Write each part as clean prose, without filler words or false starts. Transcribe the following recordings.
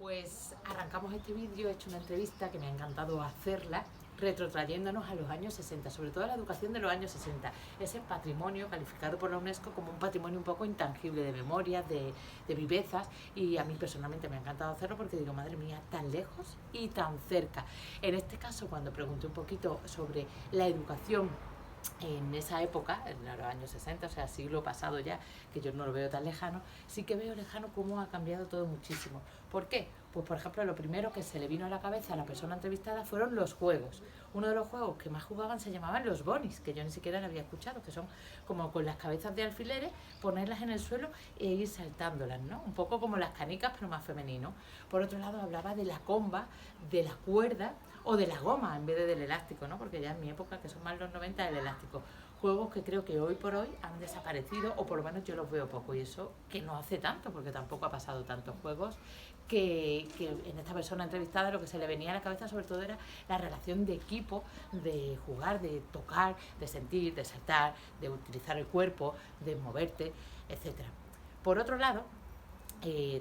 Pues arrancamos este vídeo, he hecho una entrevista que me ha encantado hacerla, retrotrayéndonos a los años 60, sobre todo a la educación de los años 60, ese patrimonio calificado por la UNESCO como un patrimonio un poco intangible de memorias, de vivezas, y a mí personalmente me ha encantado hacerlo porque digo, madre mía, tan lejos y tan cerca. En este caso, cuando pregunté un poquito sobre la educación en esa época, en los años 60, o sea, siglo pasado ya, que yo no lo veo tan lejano, sí que veo lejano cómo ha cambiado todo muchísimo. ¿Por qué? Pues por ejemplo, lo primero que se le vino a la cabeza a la persona entrevistada fueron los juegos. Uno de los juegos que más jugaban se llamaban los bonis, que yo ni siquiera lo había escuchado, que son como con las cabezas de alfileres, ponerlas en el suelo e ir saltándolas, ¿no? Un poco como las canicas, pero más femenino. Por otro lado, hablaba de la comba, de la cuerda o de la goma en vez de del elástico, ¿no? Porque ya en mi época, que son más los 90, el elástico. Juegos que creo que hoy por hoy han desaparecido, o por lo menos yo los veo poco, y eso que no hace tanto, porque tampoco ha pasado tantos juegos, que en esta persona entrevistada lo que se le venía a la cabeza sobre todo era la relación de equipo, de jugar, de tocar, de sentir, de saltar, de utilizar el cuerpo, de moverte, etc. Por otro lado,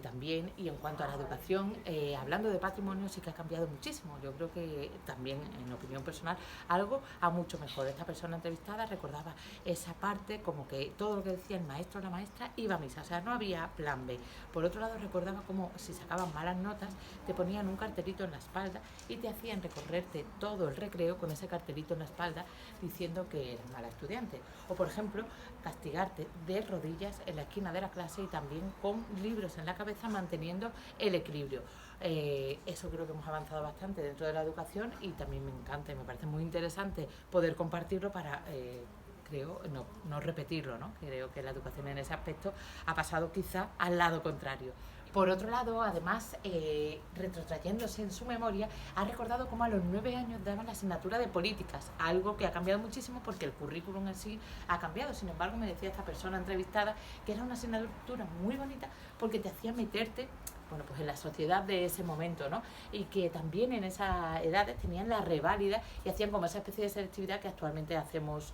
también, y en cuanto a la educación, hablando de patrimonio, sí que ha cambiado muchísimo. Yo creo que también, en opinión personal, algo a mucho mejor. Esta persona entrevistada recordaba esa parte como que todo lo que decía el maestro o la maestra iba a misa, o sea, no había plan B. Por otro lado, recordaba como si sacaban malas notas, te ponían un cartelito en la espalda y te hacían recorrerte todo el recreo con ese cartelito en la espalda diciendo que eres mala estudiante. O, por ejemplo, castigarte de rodillas en la esquina de la clase y también con libros en la cabeza manteniendo el equilibrio. Eso creo que hemos avanzado bastante dentro de la educación y también me encanta y me parece muy interesante poder compartirlo para creo no repetirlo, ¿no? Creo que la educación en ese aspecto ha pasado quizá al lado contrario. Por otro lado, además, retrotrayéndose en su memoria, ha recordado cómo a los 9 años daban la asignatura de políticas, algo que ha cambiado muchísimo porque el currículum en sí ha cambiado. Sin embargo, me decía esta persona entrevistada que era una asignatura muy bonita porque te hacía meterte, bueno, pues en la sociedad de ese momento, ¿no? Y que también en esas edades tenían la reválida y hacían como esa especie de selectividad que actualmente hacemos,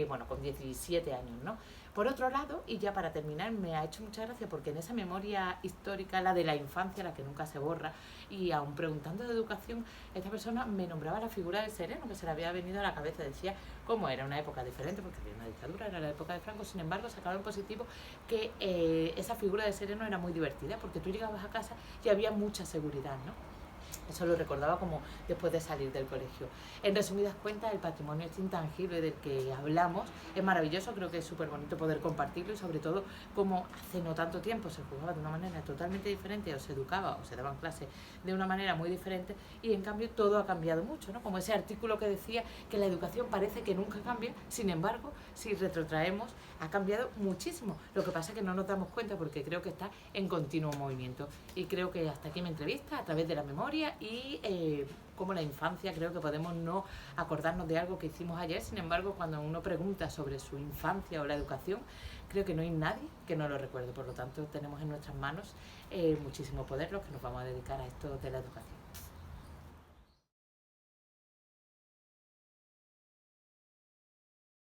bueno, con 17 años, ¿no? Por otro lado, y ya para terminar, me ha hecho mucha gracia porque en esa memoria histórica, la de la infancia, la que nunca se borra, y aún preguntando de educación, esta persona me nombraba la figura del sereno, que se le había venido a la cabeza. Decía cómo era una época diferente, porque había una dictadura, era la época de Franco, sin embargo, sacaba en positivo que esa figura del sereno era muy divertida, porque tú llegabas a casa y había mucha seguridad, ¿no? Eso lo recordaba como después de salir del colegio. En resumidas cuentas, el patrimonio este intangible del que hablamos es maravilloso, creo que es súper bonito poder compartirlo y sobre todo como hace no tanto tiempo se jugaba de una manera totalmente diferente o se educaba o se daban clases de una manera muy diferente y en cambio todo ha cambiado mucho, ¿no? Como ese artículo que decía que la educación parece que nunca cambia, sin embargo, si retrotraemos, ha cambiado muchísimo. Lo que pasa es que no nos damos cuenta porque creo que está en continuo movimiento. Y creo que hasta aquí mi entrevista a través de la memoria y como la infancia creo que podemos no acordarnos de algo que hicimos ayer, sin embargo cuando uno pregunta sobre su infancia o la educación creo que no hay nadie que no lo recuerde, por lo tanto tenemos en nuestras manos muchísimo poder los que nos vamos a dedicar a esto de la educación.